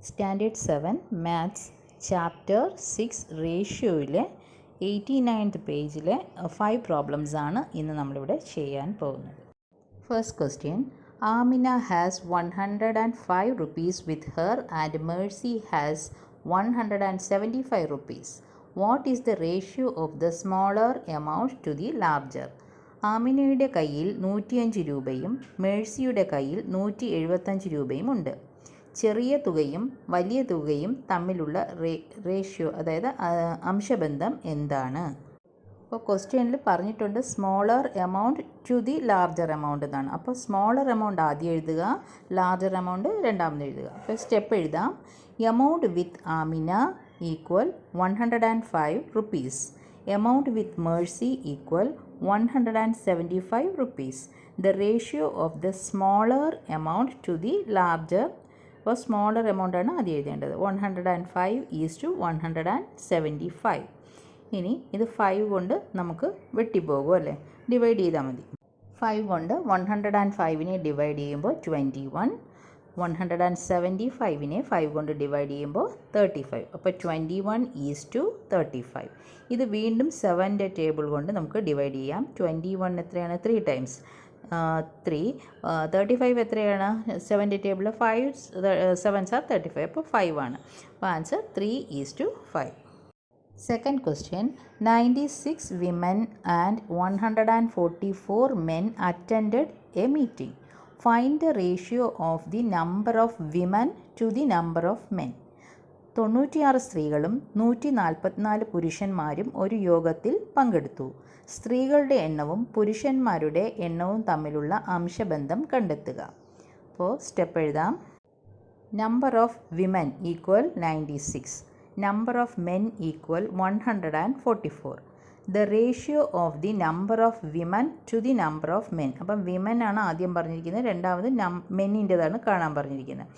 Standard 7 maths chapter 6 റേഷ്യോയിലെ 89th പേജിലെ 5 problems ആണ് ഇന്ന് നമ്മളിവിടെ ചെയ്യാൻ പോകുന്നത്. First question, Amina has 105 rupees with her and Mercy has 175 rupees. What is the ratio of the smaller amount to the larger? ആമിനയുടെ കയ്യിൽ 105 രൂപയും മേഴ്സിയുടെ കയ്യിൽ 175 രൂപയും ഉണ്ട്. ചെറിയ തുകയും വലിയ തുകയും തമ്മിലുള്ള റേഷ്യോ, അതായത് അംശബന്ധം എന്താണ്? അപ്പോൾ ക്വസ്റ്റ്യനിൽ പറഞ്ഞിട്ടുണ്ട് smaller amount to the larger amount എന്നാണ്. അപ്പോൾ സ്മോളർ എമൗണ്ട് ആദ്യം എഴുതുക, ലാർജർ എമൗണ്ട് രണ്ടാമത് എഴുതുക. അപ്പോൾ സ്റ്റെപ്പ് എഴുതാം. Amount with Amina equal 105 rupees. Amount with Mercy equal 175 rupees. The ratio of the smaller amount to the larger, അപ്പോൾ സ്മോളർ എമൗണ്ട് ആണ് ആദ്യം എഴുതേണ്ടത്. 105:175. ഇനി ഇത് 5 കൊണ്ട് നമുക്ക് വെട്ടിപ്പോകും അല്ലേ, ഡിവൈഡ് ചെയ്താൽ മതി. 5 കൊണ്ട് 105നെ ഡിവൈഡ് ചെയ്യുമ്പോൾ 21, 175നെ 5 കൊണ്ട് ഡിവൈഡ് ചെയ്യുമ്പോൾ 35. അപ്പോൾ 21:35. ഇത് വീണ്ടും 7ൻ്റെ ടേബിൾ കൊണ്ട് നമുക്ക് ഡിവൈഡ് ചെയ്യാം. 21 എത്രയാണ്? 3 ടൈംസ് 3. 35 എത്രയാണ്? 7ൻ്റെ ടേബിൾ 5 7s are 35. അപ്പോൾ 5 ആണ്. അപ്പോൾ answer 3:5. Second question, 96 women and 144 men attended a meeting. Find the ratio of the number of women to the number of men. 96 സ്ത്രീകളും 144 പുരുഷന്മാരും ഒരു യോഗത്തിൽ പങ്കെടുത്തു. സ്ത്രീകളുടെ എണ്ണവും പുരുഷന്മാരുടെ എണ്ണവും തമ്മിലുള്ള അംശബന്ധം കണ്ടെത്തുക. അപ്പോൾ സ്റ്റെപ്പ് എഴുതാം. Number of women equal 96. Number of men equal 144. The ratio of the number of women to the number of men. അപ്പം വിമൻ ആണ് ആദ്യം പറഞ്ഞിരിക്കുന്നത്, രണ്ടാമത് മെന്നിൻ്റെതാണ് കാണാൻ പറഞ്ഞിരിക്കുന്നത്.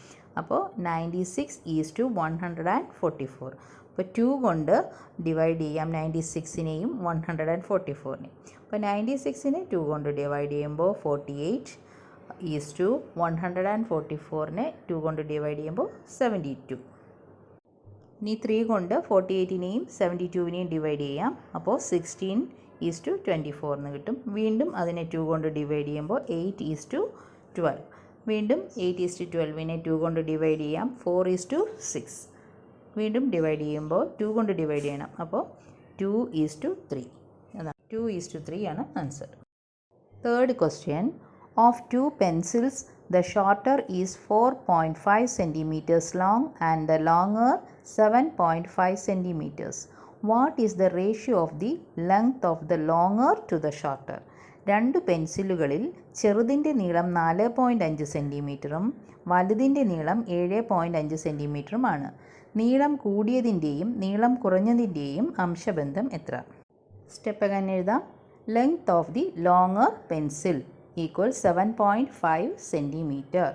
അപ്പോൾ 96:144. അപ്പോൾ 2 കൊണ്ട് ഡിവൈഡ് ചെയ്യാം 96നെയും 144നെയും. അപ്പോൾ 96നെ 2 കൊണ്ട് ഡിവൈഡ് ചെയ്യുമ്പോൾ 48:144നെ 2 കൊണ്ട് ഡിവൈഡ് ചെയ്യുമ്പോൾ 72. ഇനി 3 കൊണ്ട് 48നെയും 72നെയും ഡിവൈഡ് ചെയ്യാം. അപ്പോൾ 16:24 എന്ന് കിട്ടും. വീണ്ടും അതിനെ 2 കൊണ്ട് ഡിവൈഡ് ചെയ്യുമ്പോൾ 8:12. വീണ്ടും 8:12നെ 2 കൊണ്ട് ഡിവൈഡ് ചെയ്യാം. 4:6. വീണ്ടും ഡിവൈഡ് ചെയ്യുമ്പോൾ 2 കൊണ്ട് ഡിവൈഡ് ചെയ്യണം. അപ്പോൾ 2:3. അതാണ് 2:3 ആണ് answer. Third question, of 2 pencils the shorter is 4.5 centimeters long and the longer 7.5 centimeters. What is the ratio of the length of the longer to the shorter? 2 പെൻസിലുകളിൽ ചെറുതിൻ്റെ നീളം 4.5 സെൻറ്റിമീറ്ററും വലുതിൻ്റെ നീളം 7.5 സെൻറ്റിമീറ്ററുമാണ്. നീളം കൂടിയതിൻ്റെയും നീളം കുറഞ്ഞതിൻ്റെയും അംശബന്ധം എത്ര? സ്റ്റെപ്പ് എങ്ങനെ എഴുതാം? Length of the longer pencil equal 7.5 centimeter.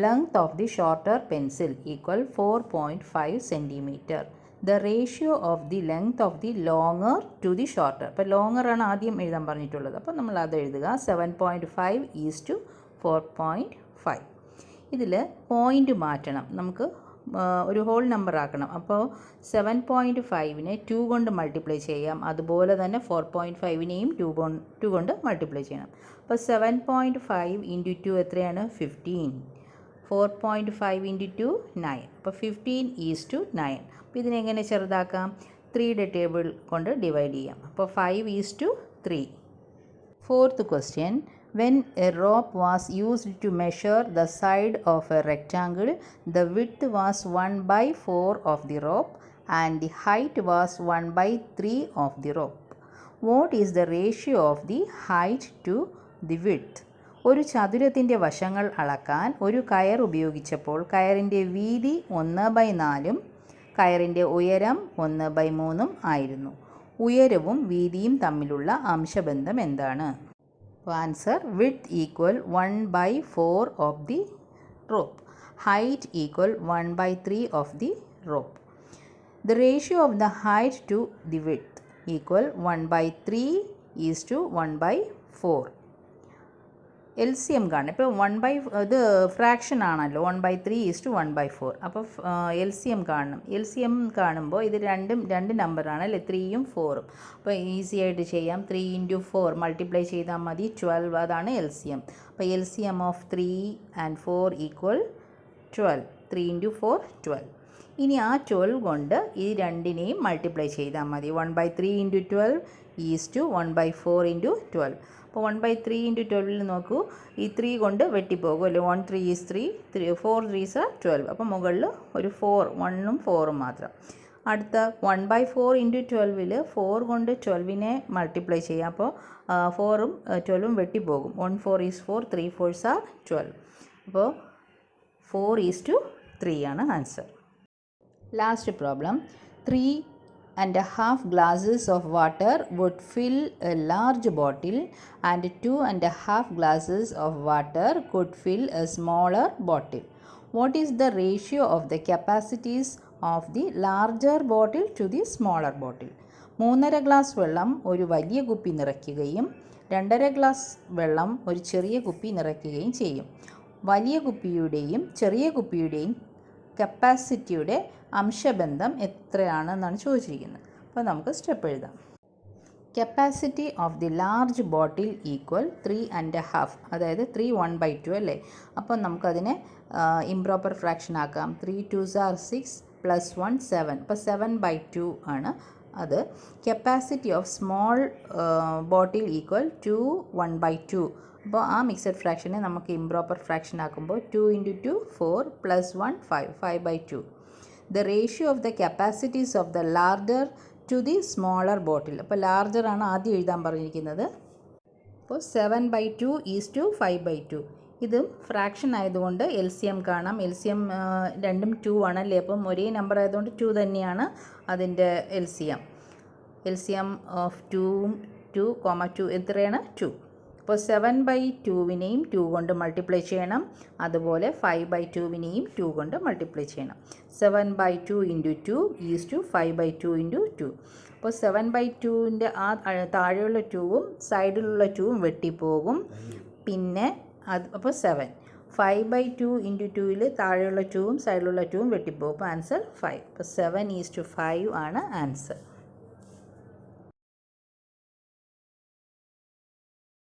Length of the shorter pencil equal 4.5 centimeter. The ratio of the length of the longer to the shorter. അപ്പോൾ longer ആണ് ആദ്യം എഴുതാൻ പറഞ്ഞിട്ടുള്ളത്. അപ്പോൾ നമ്മൾ അത് എഴുതുക. 7.5:4.5. ഇതിൽ പോയിൻ്റ് മാറ്റണം, നമുക്ക് ഒരു ഹോൾ നമ്പർ ആക്കണം. അപ്പോൾ 7.5നെ 2 കൊണ്ട് മൾട്ടിപ്ലൈ ചെയ്യാം. അതുപോലെ തന്നെ 4.5നെയും 2 കൊണ്ട് മൾട്ടിപ്ലൈ ചെയ്യണം. അപ്പോൾ 7.5 × 2 എത്രയാണ്? 15. 4.5 × 2 9. അപ്പോൾ 15:9. അപ്പോൾ ഇതിനെങ്ങനെ ചെറുതാക്കാം? 3യുടെ ടേബിൾ കൊണ്ട് ഡിവൈഡ് ചെയ്യാം. അപ്പോൾ 5:3. Fourth question, when a rope was used to measure the side of a rectangle, the width was 1/4 of the rope and the height was 1/3 of the rope. What is the ratio of the height to the width? ഒരു ചതുരത്തിൻ്റെ വശങ്ങൾ അളക്കാൻ ഒരു കയർ ഉപയോഗിച്ചപ്പോൾ കയറിൻ്റെ വീതി 1/4 കയറിൻ്റെ ഉയരം 1/3 ആയിരുന്നു. ഉയരവും വീതിയും തമ്മിലുള്ള അംശബന്ധം എന്താണ്? Answer, width equal 1/4 of the rope. Height equal 1/3 of the rope. The ratio of the height to the width equal 1/3:1/4. L C M കാണണം. ഇപ്പോൾ ഇത് ഫ്രാക്ഷൻ ആണല്ലോ, 1/3:1/4. അപ്പോൾ എൽ സി എം കാണണം. എൽ സി എം കാണുമ്പോൾ ഇത് രണ്ട് നമ്പറാണ് അല്ലേ, 3ഉം 4ഉം. അപ്പോൾ ഈസി ആയിട്ട് ചെയ്യാം. 3 × 4 മൾട്ടിപ്ലൈ ചെയ്താൽ മതി, 12. അതാണ് എൽ സി എം. അപ്പോൾ L C M of 3 and 4 = 12. 3 × 4 12. ഇനി ആ 12 കൊണ്ട് ഈ രണ്ടിനെയും മൾട്ടിപ്ലൈ ചെയ്താൽ മതി. 1/3 × 12 = 1/4 × 12. അപ്പോൾ 1/3 × 12 നോക്കൂ, ഈ 3 കൊണ്ട് വെട്ടിപ്പോകും അല്ലേ. 1 3 is 3, 4 3s are 12. അപ്പോൾ മുകളിൽ ഒരു 1ഉം 4ഉം മാത്രം. അടുത്ത 1/4 × 12 4 കൊണ്ട് 12നെ മൾട്ടിപ്ലൈ ചെയ്യാം. അപ്പോൾ 4ഉം 12ഉം വെട്ടിപ്പോകും. 1 4 is 4, 3 4s are 12. അപ്പോൾ 4:3 ആണ് answer. Last problem. 3½ glasses of water would fill a large bottle and 2½ glasses of water could fill a smaller bottle. What is the ratio of the capacities of the larger bottle to the smaller bottle? 3½ glass വെള്ളം ഒരു വലിയ കുപ്പി നിറയ്ക്കുകയും 2½ glass വെള്ളം ഒരു ചെറിയ കുപ്പി നിറയ്ക്കുകയും ചെയ്യും. വലിയ കുപ്പിയുടെയും ചെറിയ കുപ്പിയുടെയും കപ്പാസിറ്റിയുടെ അംശബന്ധം എത്രയാണെന്നാണ് ചോദിച്ചിരിക്കുന്നത്. അപ്പോൾ നമുക്ക് സ്റ്റെപ്പ് എഴുതാം. Capacity of the large bottle equal 3½ അതായത് 3 1/2 അല്ലേ. അപ്പോൾ നമുക്കതിനെ ഇംപ്രോപ്പർ ഫ്രാക്ഷൻ ആക്കാം. 3 2s are 6 + 1 7. അപ്പോൾ 7/2 ആണ് അത്. Capacity of small bottle equal 2 1/2. അപ്പോൾ ആ മിക്സഡ് ഫ്രാക്ഷനെ നമുക്ക് ഇംപ്രോപ്പർ ഫ്രാക്ഷൻ ആക്കുമ്പോൾ 2 × 2 4 + 1 5 5/2. The ratio of the capacities of the larger to the smaller bottle. അപ്പോൾ ലാർജർ ആണ് ആദ്യം എഴുതാൻ പറഞ്ഞിരിക്കുന്നത്. അപ്പോൾ 7/2 = 5/2. ഇതും ഫ്രാക്ഷൻ ആയതുകൊണ്ട് എൽ സി എം കാണാം. എൽ സി എം രണ്ടും 2 ആണല്ലേ. അപ്പം ഒരേ നമ്പർ ആയതുകൊണ്ട് 2 തന്നെയാണ് അതിൻ്റെ L C M. L C M of 2 എത്രയാണ്? 2. അപ്പോൾ 7/2വിനെയും 2 കൊണ്ട് മൾട്ടിപ്ലൈ ചെയ്യണം. അതുപോലെ 5/2വിനെയും 2 കൊണ്ട് മൾട്ടിപ്ലൈ ചെയ്യണം. 7/2 × 2 = 5/2 × 2. അപ്പോൾ 7/2ൻ്റെ ആ താഴെയുള്ള 2ഉം സൈഡിലുള്ള 2ഉം വെട്ടിപ്പോകും. പിന്നെ അപ്പോൾ 7. 5/2 × 2ൽ താഴെയുള്ള 2ഉം സൈഡിലുള്ള 2ഉം വെട്ടിപ്പോകും. അപ്പോൾ ആൻസർ 5. അപ്പോൾ 7:5 ആണ് ആൻസർ.